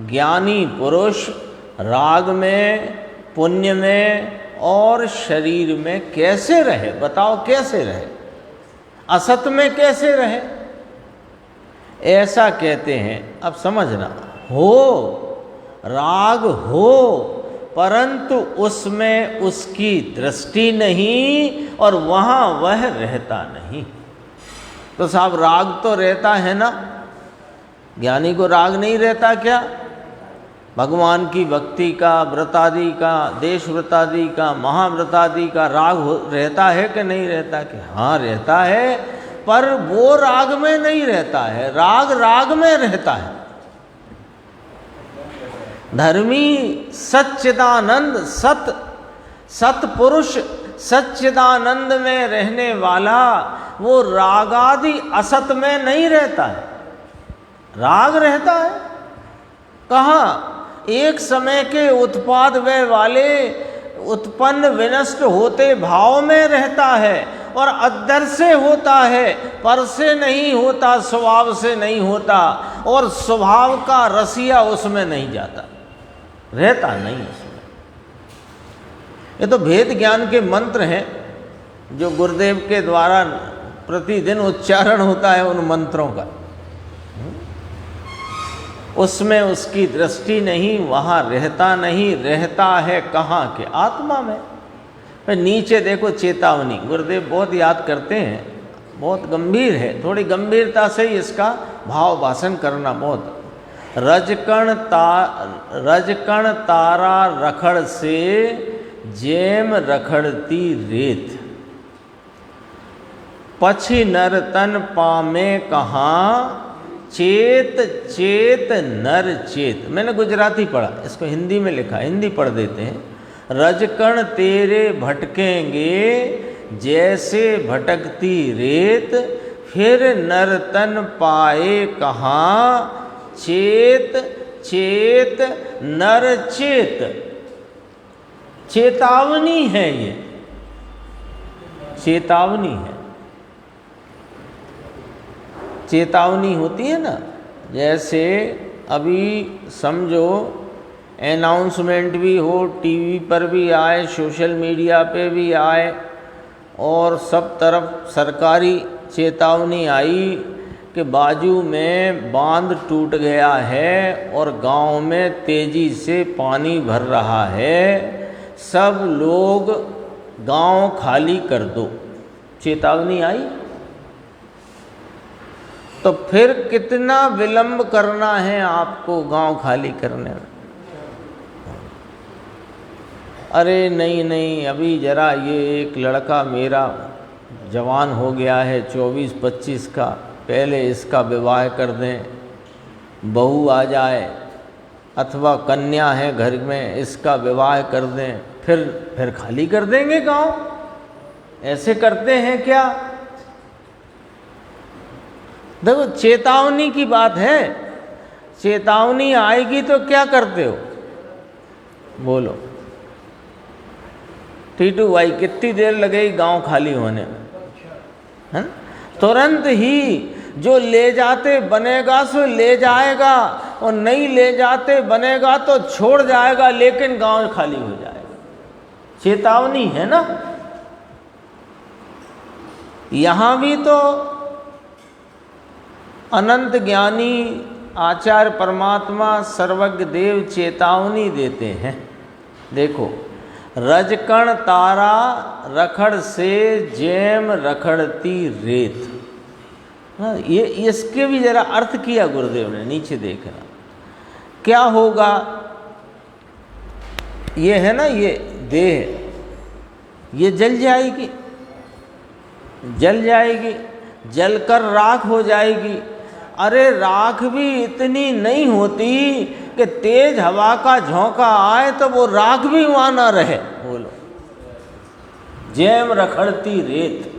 ज्ञानी पुरुष राग में, पुण्य में और शरीर में कैसे रहे? बताओ कैसे रहे? असत में कैसे रहे? ऐसा कहते हैं। अब समझना, हो राग हो परंतु उसमें उसकी दृष्टि नहीं और वहाँ वह रहता नहीं। तो साहब राग तो रहता है ना, ज्ञानी को राग नहीं रहता क्या? भगवान की भक्ति का, व्रतादि का, देश व्रतादि का, महाव्रतादि का राग रहता है कि नहीं रहता? कि हाँ रहता है, पर वो राग में नहीं रहता है, राग राग में रहता है। धर्मी सच्चिदानंद सत्पुरुष सच्चिदानंद में रहने वाला वो रागादि असत में नहीं रहता है, राग रहता है। कहाँ? एक समय के उत्पाद वे वाले उत्पन्न विनष्ट होते भाव में रहता है और अद्धर से होता है, पर से नहीं होता, स्वभाव से नहीं होता और स्वभाव का रसिया उसमें नहीं जाता, रहता नहीं उसमें। ये तो भेद ज्ञान के मंत्र हैं जो गुरुदेव के द्वारा प्रतिदिन उच्चारण होता है उन मंत्रों का। उसमें उसकी दृष्टि नहीं, वहाँ रहता नहीं, रहता है कहाँ के? आत्मा में। फिर नीचे देखो चेतावनी, गुरुदेव बहुत याद करते हैं, बहुत गंभीर है, थोड़ी गंभीरता से ही इसका भाव भाषण करना। बहुत रजकण तारा रखड़ से जेम रखड़ती रेत, पछी नर तन पामे कहाँ, चेत चेत नर चेत। मैंने गुजराती पढ़ा, इसको हिंदी में लिखा, हिंदी पढ़ देते हैं। रजकण तेरे भटकेंगे जैसे भटकती रेत, फिर नर तन पाए कहाँ, चेत चेत नर चेत। चेतावनी है ये, चेतावनी है। चेतावनी होती है ना, जैसे अभी समझो अनाउंसमेंट भी हो, टीवी पर भी आए, सोशल मीडिया पे भी आए, और सब तरफ सरकारी चेतावनी आई कि बाजू में बांध टूट गया है और गांव में तेज़ी से पानी भर रहा है, सब लोग गांव खाली कर दो। चेतावनी आई, तो फिर कितना विलंब करना है आपको गांव खाली करने में? अरे नहीं नहीं, अभी ज़रा ये एक लड़का मेरा जवान हो गया है 24-25 का, पहले इसका विवाह कर दें, बहू आ जाए अथवा कन्या है घर में, इसका विवाह कर दें, फिर खाली कर देंगे गांव। ऐसे करते हैं क्या? देखो चेतावनी की बात है, चेतावनी आएगी तो क्या करते हो? बोलो टीटू भाई, कितनी देर लगेगी गांव खाली होने में? है ना? तुरंत ही जो ले जाते बनेगा सो ले जाएगा, और नहीं ले जाते बनेगा तो छोड़ जाएगा, लेकिन गांव खाली हो जाएगा। चेतावनी है ना। यहां भी तो अनंत ज्ञानी आचार्य परमात्मा सर्वज्ञ देव चेतावनी देते हैं। देखो, रजकण तारा रखड़ से जेम रखड़ती रेत। ये इसके भी जरा अर्थ किया गुरुदेव ने, नीचे देखना क्या होगा। ये है ना, ये देह, ये जल जाएगी, जल जाएगी, जलकर राख हो जाएगी। अरे राख भी इतनी नहीं होती कि तेज हवा का झोंका आए तो वो राख भी वहां ना रहे। बोलो, जेम रखड़ती रेत,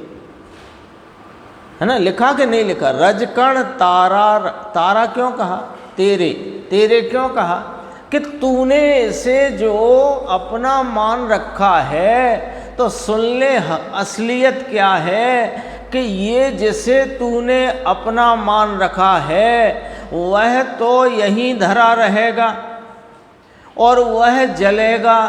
है ना? लिखा कि नहीं लिखा? रजकण तारा, तारा क्यों कहा? तेरे, तेरे क्यों कहा? कि तूने इसे जो अपना मान रखा है, तो सुन ले असलियत क्या है कि ये जिसे तूने अपना मान रखा है वह तो यहीं धरा रहेगा और वह जलेगा,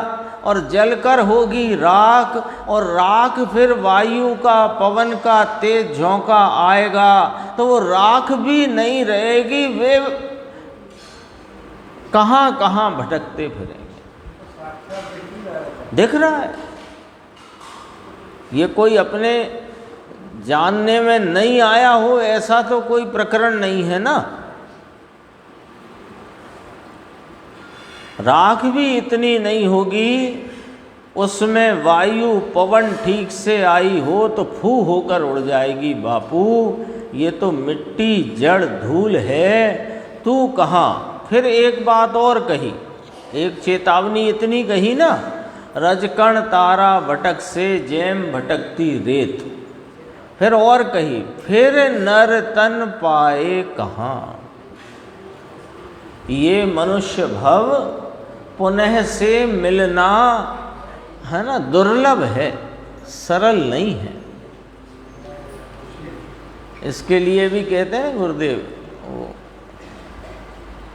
और जलकर होगी राख, और राख फिर वायु का, पवन का तेज झोंका आएगा तो वो राख भी नहीं रहेगी, वे कहाँ कहाँ भटकते फिरेंगे। दिख रहा है, ये कोई अपने जानने में नहीं आया हो ऐसा तो कोई प्रकरण नहीं है ना। राख भी इतनी नहीं होगी, उसमें वायु पवन ठीक से आई हो तो फू होकर उड़ जाएगी। बापू ये तो मिट्टी जड़ धूल है, तू कहाँ। फिर एक बात और कही, एक चेतावनी इतनी कही ना, रजकण तारा भटक से जेम भटकती रेत। फिर और कही, फिर नर तन पाए कहाँ। ये मनुष्य भव पुनः से मिलना, है ना, दुर्लभ है, सरल नहीं है। इसके लिए भी कहते हैं गुरुदेव, वो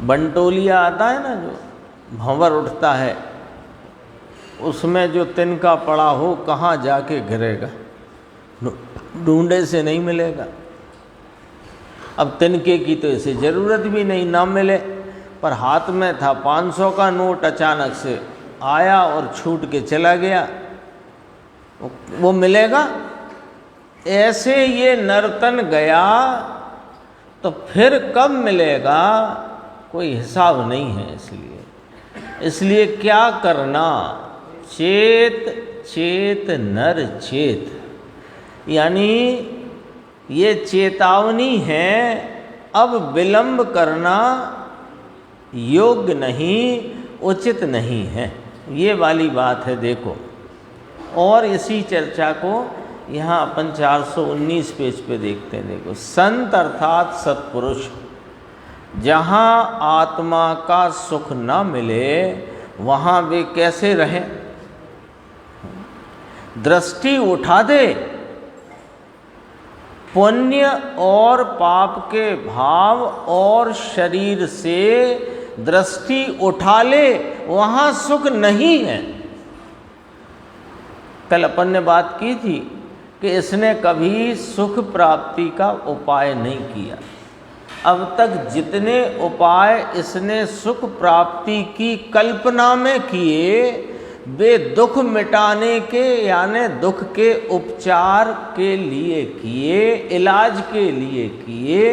बंटोलिया आता है ना, जो भंवर उठता है, उसमें जो तिनका पड़ा हो कहाँ जाके गिरेगा, ढूंढे से नहीं मिलेगा। अब तिनके की तो इसे ज़रूरत भी नहीं, ना मिले पर हाथ में था 500 का नोट, अचानक से आया और छूट के चला गया, वो मिलेगा? ऐसे ये नर्तन गया तो फिर कब मिलेगा, कोई हिसाब नहीं है। इसलिए क्या करना, चेत चेत नर चेत, यानी ये चेतावनी है, अब विलंब करना योग्य नहीं, उचित नहीं है, ये वाली बात है। देखो, और इसी चर्चा को यहाँ अपन 419 पेज पे देखते हैं। देखो, संत अर्थात सत्पुरुष जहाँ आत्मा का सुख न मिले वहाँ वे कैसे रहें? दृष्टि उठा दे, पुण्य और पाप के भाव और शरीर से दृष्टि उठा ले, वहाँ सुख नहीं है। कल अपन ने बात की थी कि इसने कभी सुख प्राप्ति का उपाय नहीं किया। अब तक जितने उपाय इसने सुख प्राप्ति की कल्पना में किए, वे दुख मिटाने के यानी दुख के उपचार के लिए किए, इलाज के लिए किए,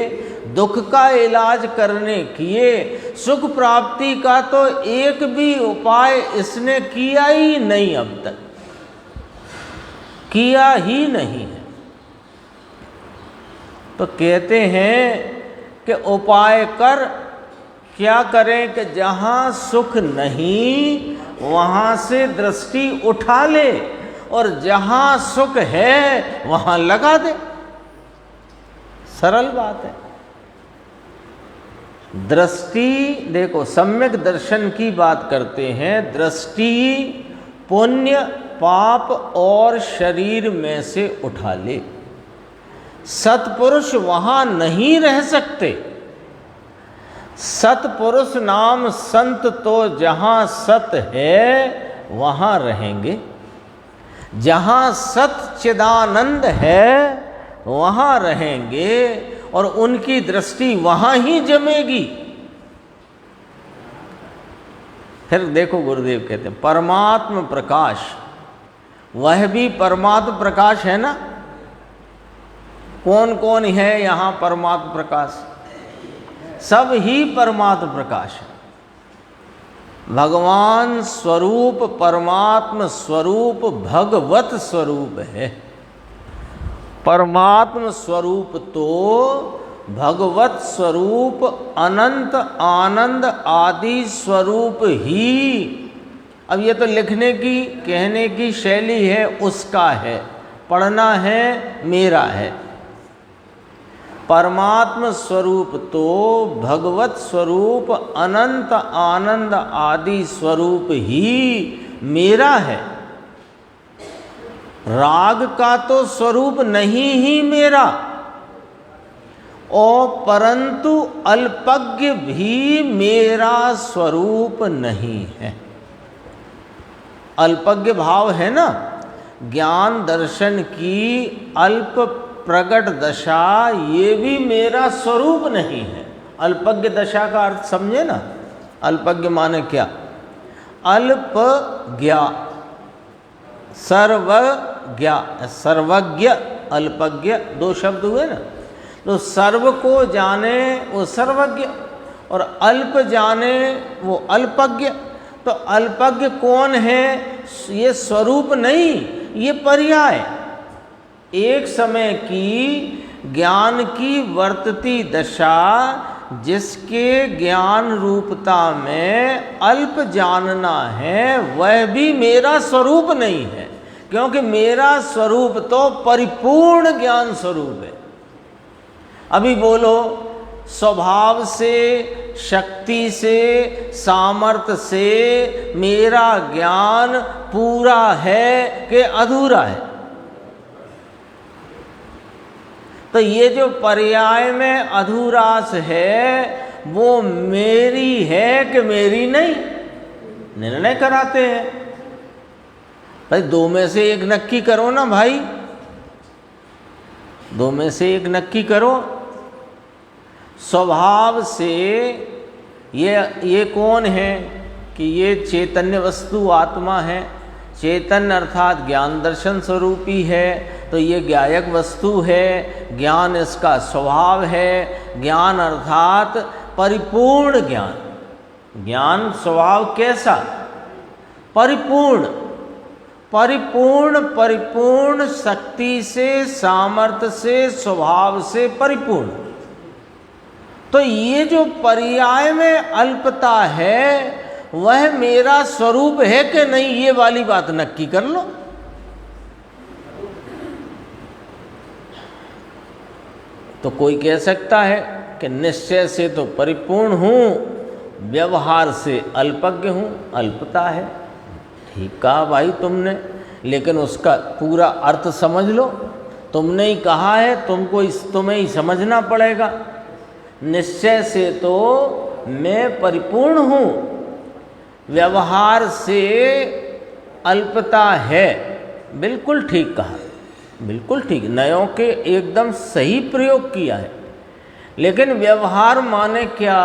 दुख का इलाज करने किए। सुख प्राप्ति का तो एक भी उपाय इसने किया ही नहीं, अब तक किया ही नहीं है। तो कहते हैं कि उपाय कर, क्या करें कि जहाँ सुख नहीं वहाँ से दृष्टि उठा ले, और जहाँ सुख है वहाँ लगा दे। सरल बात है। दृष्टि, देखो, सम्यक दर्शन की बात करते हैं। दृष्टि पुण्य पाप और शरीर में से उठा ले। सत्पुरुष वहाँ नहीं रह सकते। सत्पुरुष नाम संत तो जहाँ सत है वहाँ रहेंगे, जहाँ सच्चिदानंद है वहाँ रहेंगे, और उनकी दृष्टि वहाँ ही जमेगी। फिर देखो, गुरुदेव कहते हैं परमात्म प्रकाश, वह भी परमात्म प्रकाश है ना। कौन कौन है यहाँ परमात्म प्रकाश? सब ही परमात्म प्रकाश है। भगवान स्वरूप, परमात्म स्वरूप भगवत स्वरूप है। परमात्म स्वरूप तो भगवत स्वरूप अनंत आनंद आदि स्वरूप ही। अब ये तो लिखने की कहने की शैली है, उसका है, पढ़ना है मेरा है। परमात्म स्वरूप तो भगवत स्वरूप अनंत आनंद आदि स्वरूप ही मेरा है। राग का तो स्वरूप नहीं ही मेरा, और परंतु अल्पज्ञ भी मेरा स्वरूप नहीं है। अल्पज्ञ भाव है ना, ज्ञान दर्शन की अल्प प्रगट दशा, ये भी मेरा स्वरूप नहीं है। अल्पज्ञ दशा का अर्थ समझे ना। अल्पज्ञ माने क्या? अल्पज्ञ, सर्वज्ञ, सर्वज्ञ, अल्पज्ञ, दो शब्द हुए ना। तो सर्व को जाने वो सर्वज्ञ, और अल्प जाने वो अल्पज्ञ। तो अल्पज्ञ कौन है? ये स्वरूप नहीं, ये पर्याय। एक समय की ज्ञान की वर्तती दशा, जिसके ज्ञान रूपता में अल्प जानना है, वह भी मेरा स्वरूप नहीं है, क्योंकि मेरा स्वरूप तो परिपूर्ण ज्ञान स्वरूप है। अभी बोलो, स्वभाव से, शक्ति से, सामर्थ्य से मेरा ज्ञान पूरा है कि अधूरा है? तो ये जो पर्याय में अधूरास है, वो मेरी है कि मेरी नहीं, निर्णय कराते हैं। भाई दो में से एक नक्की करो ना भाई, दो में से एक नक्की करो। स्वभाव से ये कौन है कि ये चैतन्य वस्तु आत्मा है, चेतन अर्थात ज्ञान दर्शन स्वरूपी है, तो ये ज्ञायक वस्तु है, ज्ञान इसका स्वभाव है। ज्ञान अर्थात परिपूर्ण ज्ञान, ज्ञान स्वभाव कैसा? परिपूर्ण, परिपूर्ण, परिपूर्ण शक्ति से, सामर्थ्य से, स्वभाव से परिपूर्ण। तो ये जो पर्याय में अल्पता है वह मेरा स्वरूप है कि नहीं, ये वाली बात नक्की कर लो। तो कोई कह सकता है कि निश्चय से तो परिपूर्ण हूं, व्यवहार से अल्पज्ञ हूं, अल्पता है। ठीक कहा भाई तुमने, लेकिन उसका पूरा अर्थ समझ लो। तुमने ही कहा है, तुम्हें ही समझना पड़ेगा। निश्चय से तो मैं परिपूर्ण हूं, व्यवहार से अल्पता है। बिल्कुल ठीक कहा, बिल्कुल ठीक, नयों के एकदम सही प्रयोग किया है। लेकिन व्यवहार माने क्या?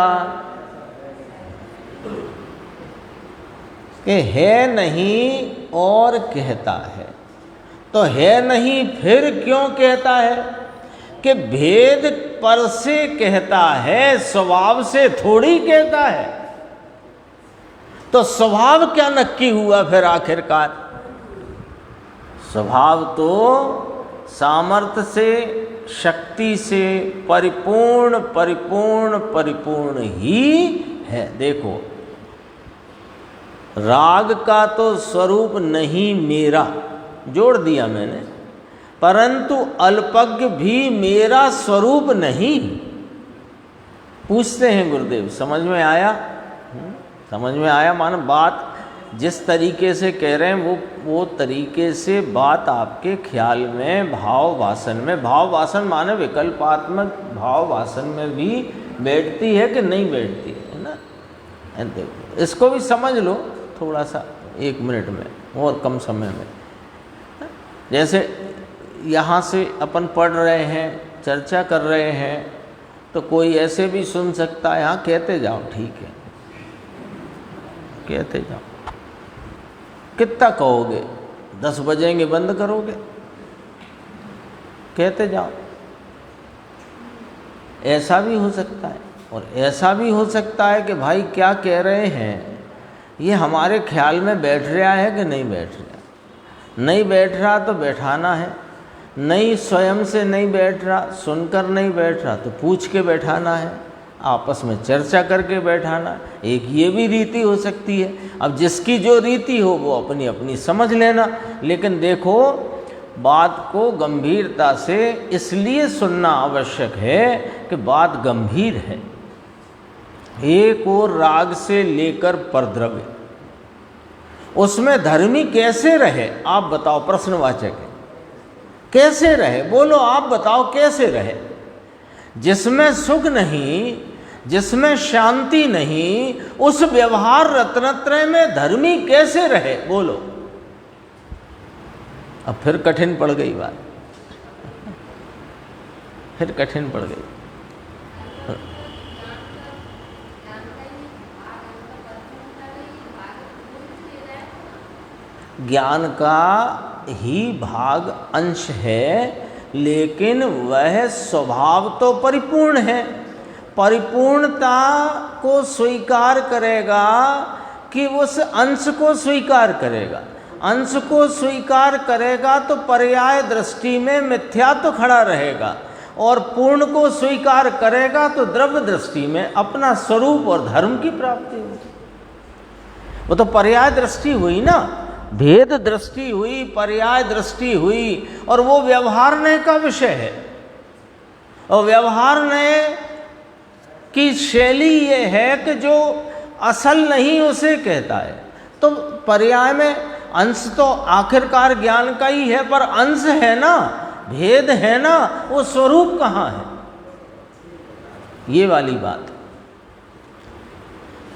कि है नहीं और कहता है। तो है नहीं फिर क्यों कहता है? कि भेद पर से कहता है, स्वभाव से थोड़ी कहता है। तो स्वभाव क्या नक्की हुआ फिर आखिरकार? स्वभाव तो सामर्थ्य से, शक्ति से परिपूर्ण, परिपूर्ण, परिपूर्ण ही है। देखो, राग का तो स्वरूप नहीं मेरा, जोड़ दिया मैंने, परंतु अल्पज्ञ भी मेरा स्वरूप नहीं। पूछते हैं गुरुदेव, समझ में आया? समझ में आया? मानो बात जिस तरीके से कह रहे हैं वो तरीके से बात आपके ख्याल में, भाव वासन में, भाव वासन माने विकल्पात्मक भाव वासन में भी बैठती है कि नहीं बैठती है ना? देखो, इसको भी समझ लो थोड़ा सा, 1 मिनट में और कम समय में। जैसे यहाँ से अपन पढ़ रहे हैं, चर्चा कर रहे हैं, तो कोई ऐसे भी सुन सकता है, हाँ कहते जाओ, ठीक है, कहते जाओ। कितना कहोगे? 10 बजेंगे बंद करोगे? कहते जाओ। ऐसा भी हो सकता है, और ऐसा भी हो सकता है कि भाई क्या कह रहे हैं ये हमारे ख्याल में बैठ रहा है कि नहीं बैठ रहा। नहीं बैठ रहा तो बैठाना है, नहीं स्वयं से नहीं बैठ रहा, सुनकर नहीं बैठ रहा तो पूछ के बैठाना है, आपस में चर्चा करके बैठाना। एक ये भी रीति हो सकती है। अब जिसकी जो रीति हो वो अपनी अपनी समझ लेना। लेकिन देखो, बात को गंभीरता से इसलिए सुनना आवश्यक है कि बात गंभीर है। एक और राग से लेकर परद्रव्य, उसमें धर्मी कैसे रहे? आप बताओ, प्रश्नवाचक है। कैसे रहे? बोलो, आप बताओ कैसे रहे? जिसमें सुख नहीं, जिसमें शांति नहीं, उस व्यवहार रत्नत्रय में धर्मी कैसे रहे? बोलो। अब फिर कठिन पड़ गई बात, फिर कठिन पड़ गई। ज्ञान का ही भाग अंश है, लेकिन वह स्वभाव तो परिपूर्ण है। परिपूर्णता को स्वीकार करेगा कि उस अंश को स्वीकार करेगा। अंश को स्वीकार करेगा तो पर्याय दृष्टि में मिथ्या तो खड़ा रहेगा, और पूर्ण को स्वीकार करेगा तो द्रव्य दृष्टि में अपना स्वरूप और धर्म की प्राप्ति होगी। वो तो पर्याय दृष्टि हुई ना, भेद दृष्टि हुई, पर्याय दृष्टि हुई, और वो व्यवहारने का विषय है। और व्यवहारने की शैली ये है कि जो असल नहीं उसे कहता है। तो पर्याय में अंश तो आखिरकार ज्ञान का ही है, पर अंश है ना, भेद है ना, वो स्वरूप कहाँ है? ये वाली बात।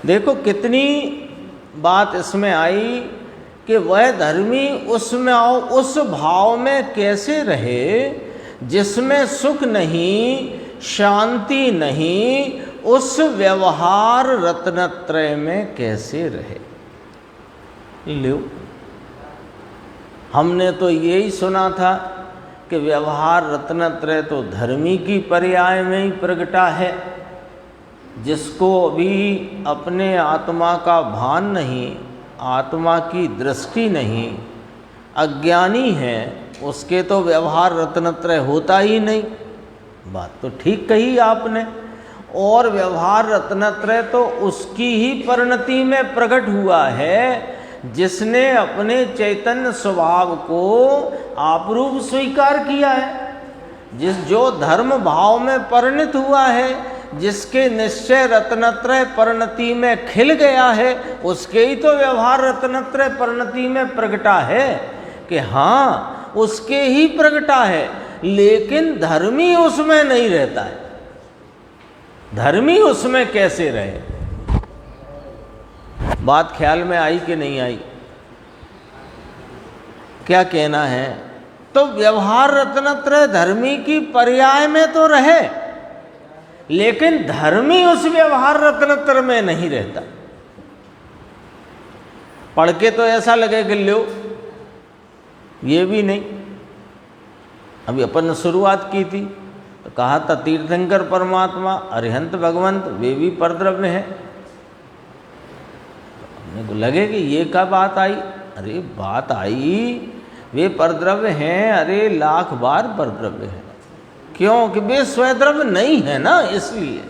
देखो कितनी बात इसमें आई कि वह धर्मी उसमें उस भाव में कैसे रहे जिसमें सुख नहीं, शांति नहीं, उस व्यवहार रत्नत्रय में कैसे रहे। लो, हमने तो यही सुना था कि व्यवहार रत्नत्रय तो धर्मी की पर्याय में ही प्रगटा है। जिसको भी अपने आत्मा का भान नहीं, आत्मा की दृष्टि नहीं, अज्ञानी है, उसके तो व्यवहार रत्नत्रय होता ही नहीं। बात तो ठीक कही आपने। और व्यवहार रत्नत्रय तो उसकी ही परिणति में प्रकट हुआ है जिसने अपने चैतन्य स्वभाव को आपरूप स्वीकार किया है, जो धर्म भाव में परिणत हुआ है, जिसके निश्चय रत्नत्रय परिणति में खिल गया है, उसके ही तो व्यवहार रत्नत्रय परिणति में प्रगटा है कि हाँ, उसके ही प्रगटा है। लेकिन धर्मी उसमें नहीं रहता है। धर्मी उसमें कैसे रहे? बात ख्याल में आई कि नहीं आई? क्या कहना है? तो व्यवहार रत्नत्रय धर्मी की पर्याय में तो रहे, लेकिन धर्मी उस व्यवहार रत्नत्रय में नहीं रहता। पढ़ के तो ऐसा लगे कि लो, ये भी नहीं। अभी अपन ने शुरुआत की थी तो कहा था तीर्थंकर परमात्मा, अरिहंत भगवंत, वे भी परद्रव्य हैं। अपने को लगे कि ये क्या बात आई? अरे बात आई, वे परद्रव्य हैं, अरे लाख बार परद्रव्य हैं। क्यों? कि वे स्वद्रव्य नहीं है ना, इसलिए।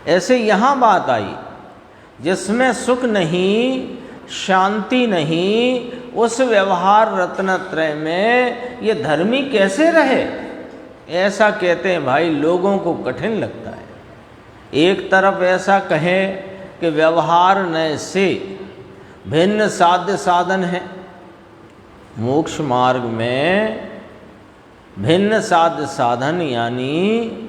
ऐसे यहाँ बात आई, जिसमें सुख नहीं, शांति नहीं, उस व्यवहार रत्नत्रय में ये धर्मी कैसे रहे? ऐसा कहते हैं भाई, लोगों को कठिन लगता है। एक तरफ ऐसा कहें कि व्यवहार नय से भिन्न साध्य साधन है, मोक्ष मार्ग में भिन्न साध्य साधन यानी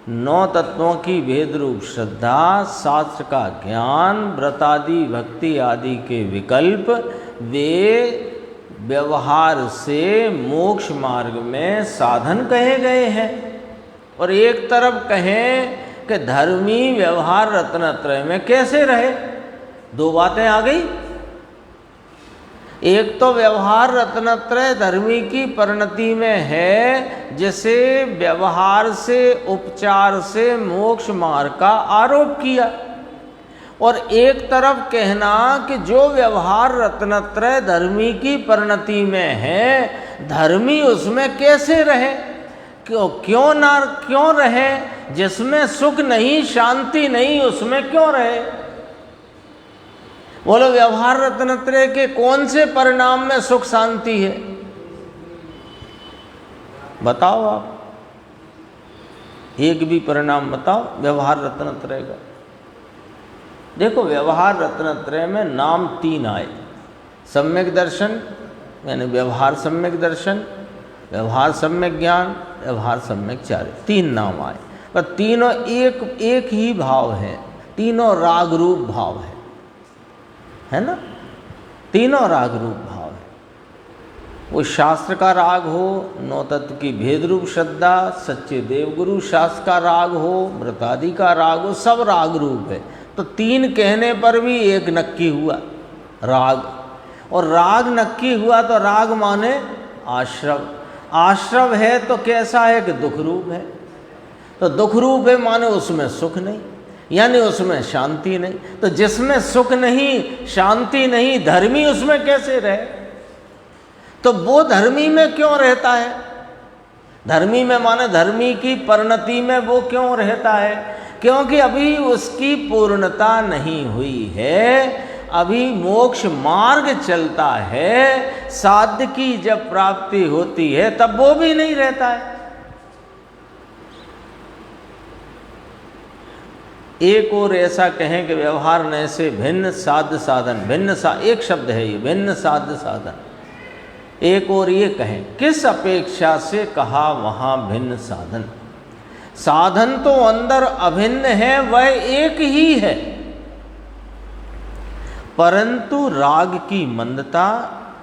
9 तत्वों की भेद रूप श्रद्धा, शास्त्र का ज्ञान, व्रतादि भक्ति आदि के विकल्प, वे व्यवहार से मोक्ष मार्ग में साधन कहे गए हैं। और एक तरफ कहें कि धर्मी व्यवहार रत्नत्रय में कैसे रहे। दो बातें आ गई। एक तो व्यवहार रत्नत्रय धर्मी की परिणति में है, जिसे व्यवहार से, उपचार से मोक्ष मार्ग का आरोप किया। और एक तरफ कहना कि जो व्यवहार रत्नत्रय धर्मी की परिणति में है, धर्मी उसमें कैसे रहे, क्यों रहे? जिसमें सुख नहीं, शांति नहीं, उसमें क्यों रहे? बोलो, व्यवहार रत्नत्रय के कौन से परिणाम में सुख शांति है? बताओ आप, एक भी परिणाम बताओ व्यवहार रत्नत्रय का। देखो, व्यवहार रत्नत्रय में नाम 3 आए। सम्यक दर्शन यानी व्यवहार सम्यक दर्शन, व्यवहार सम्यक ज्ञान, व्यवहार सम्यक चार्य, 3 नाम आए। पर तीनों एक ही भाव है, तीनों राग रूप भाव है ना? तीनों राग रूप भाव है। वो शास्त्र का राग हो, 9 तत्व की भेद रूप श्रद्धा, सच्चे देवगुरु शास्त्र का राग हो, व्रतादि का राग हो, सब राग रूप है। तो 3 कहने पर भी एक नक्की हुआ राग। और राग नक्की हुआ तो राग माने आश्रव। आश्रव है तो कैसा है कि दुख रूप है। तो दुख रूप है माने उसमें सुख नहीं, यानी उसमें शांति नहीं। तो जिसमें सुख नहीं, शांति नहीं, धर्मी उसमें कैसे रहे? तो वो धर्मी में क्यों रहता है? धर्मी में माने धर्मी की परिणति में वो क्यों रहता है? क्योंकि अभी उसकी पूर्णता नहीं हुई है, अभी मोक्ष मार्ग चलता है। साध्य की जब प्राप्ति होती है तब वो भी नहीं रहता है। एक और ऐसा कहें कि व्यवहार नय से भिन्न साध्य साधन, एक शब्द है ये, भिन्न साध्य साधन। एक और ये कहें, किस अपेक्षा से कहा वहाँ भिन्न साधन? साधन तो अंदर अभिन्न है, वह एक ही है, परंतु राग की मंदता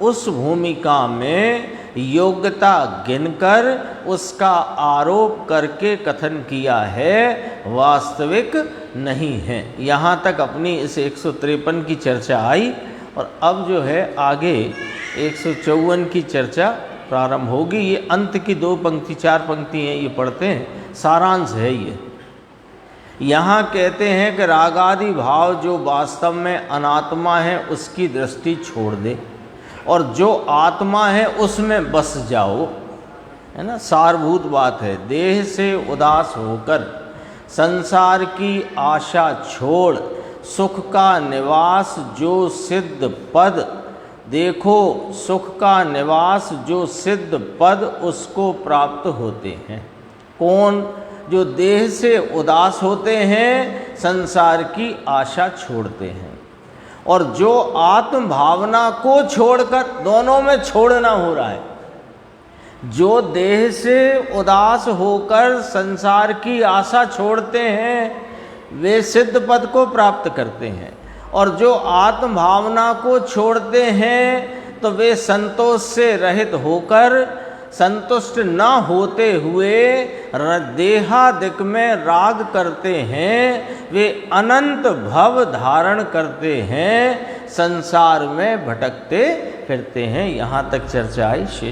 उस भूमिका में योग्यता गिनकर उसका आरोप करके कथन किया है वास्तविक नहीं हैं। यहाँ तक अपनी इस 153 की चर्चा आई और अब जो है आगे 154 की चर्चा प्रारंभ होगी। ये अंत की 2 पंक्ति 4 पंक्ति हैं, ये पढ़ते हैं, सारांश है ये। यहाँ कहते हैं कि रागादि भाव जो वास्तव में अनात्मा है उसकी दृष्टि छोड़ दे और जो आत्मा है उसमें बस जाओ, है ना, सारभूत बात है। देह से उदास होकर संसार की आशा छोड़ सुख का निवास जो सिद्ध पद, देखो सुख का निवास जो सिद्ध पद उसको प्राप्त होते हैं। कौन? जो देह से उदास होते हैं, संसार की आशा छोड़ते हैं, और जो आत्म भावना को छोड़कर, दोनों में छोड़ना हो रहा है, जो देह से उदास होकर संसार की आशा छोड़ते हैं वे सिद्ध पद को प्राप्त करते हैं, और जो आत्म भावना को छोड़ते हैं तो वे संतोष से रहित होकर, संतुष्ट न होते हुए देहादिक में राग करते हैं, वे अनंत भव धारण करते हैं, संसार में भटकते फिरते हैं। यहाँ तक चर्चा आई।